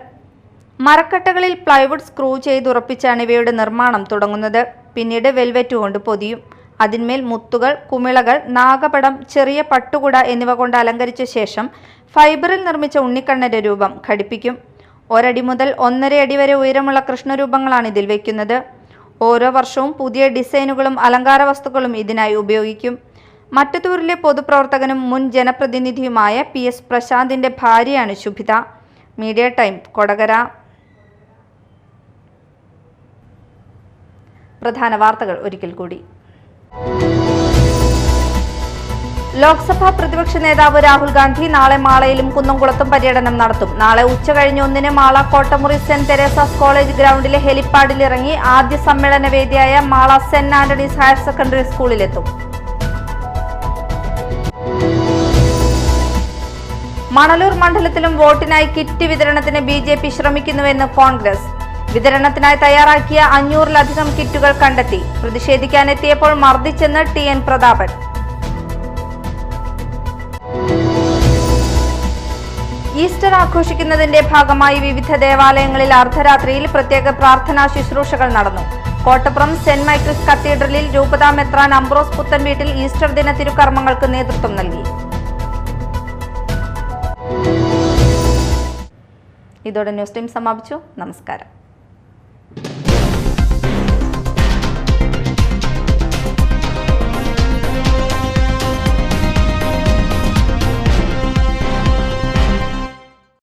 മരക്കട്ടകളിൽ പ്ലൈവുഡ് സ്ക്രൂ ചെയ്തുറപ്പിച്ചാണ് ഇവയുടെ നിർമ്മാണം തുടങ്ങുന്നത്. പിന്നീട് വെൽവെറ്റ് കൊണ്ട് പൊതിയും. അതിന്മേൽ മുത്തുകൾ, കുമിളകൾ, നാഗപടം, ചെറിയ പട്ടുകുട എന്നിവ കൊണ്ട് അലങ്കരിച്ച ശേഷം ഫൈബറിൽ നിർമ്മിച്ച ഉണ്ണിക്കണ്ണന്റെ രൂപം ഘടിപ്പിക്കും. 1 അടി മുതൽ 1.5 അടി വരെ ഉയരമുള്ള കൃഷ്ണരൂപങ്ങളാണ് ഇതിൽ വയ്ക്കുന്നത്. ഓരോ വർഷവും പുതിയ ഡിസൈനുകളും അലങ്കാര വസ്തുക്കളും ഇതിനായി ഉപയോഗിക്കും. മറ്റത്തൂരിലെ പൊതുപ്രവർത്തകനും മുൻ ജനപ്രതിനിധിയുമായ PS പ്രശാന്തിന്റെ ഭാര്യയാണ് ശുഭിത. Media time, Kodakara. പ്രധാന വാർത്തകൾ ഒരിക്കൽ കൂടി. ലോക്സഭാ പ്രതിപക്ഷ നേതാവ് രാഹുൽ ഗാന്ധി നാളെ മാളയിലും കുന്നംകുളത്തും പര്യടനം നടത്തും. നാളെ ഉച്ചകഴിഞ്ഞ് 1-ന് Mala Kottamuri Saint Teresa's college ഗ്രൗണ്ടിലെ ഹെലിപ്പാഡിൽ ഇറങ്ങി ആദ്യ സമ്മേളന വേദിയായ Mala Saint Antony's higher secondary സ്കൂളിലെത്തും. മണലൂർ മണ്ഡലത്തിലും വോട്ടിനായി കിറ്റ് വിതരണത്തിന് BJP ശ്രമിക്കുന്നുവെന്ന് കോൺഗ്രസ്. വിതരണത്തിനായി തയ്യാറാക്കിയ 500-ലധികം കിറ്റുകൾ കണ്ടെത്തി. പ്രതിഷേധിക്കാനെത്തിയപ്പോൾ മർദ്ദിച്ചെന്ന് TN പ്രതാപൻ. ഈസ്റ്റർ ആഘോഷിക്കുന്നതിന്റെ ഭാഗമായി വിവിധ ദേവാലയങ്ങളിൽ അർദ്ധരാത്രിയിൽ പ്രത്യേക പ്രാർത്ഥനാ ശുശ്രൂഷകൾ നടന്നു. കോട്ടപ്പുറം സെന്റ് മൈക്കിൾസ് കത്തീഡ്രലിൽ രൂപതാ മെത്രാൻ അംബ്രോസ് പുത്തൻവീട്ടിൽ ഈസ്റ്റർ ദിന തിരുക്കർമ്മങ്ങൾക്ക് നേതൃത്വം നൽകി. ഇതോടെ ന്യൂസ് ടൈം സമാപിച്ചു. നമസ്കാരം.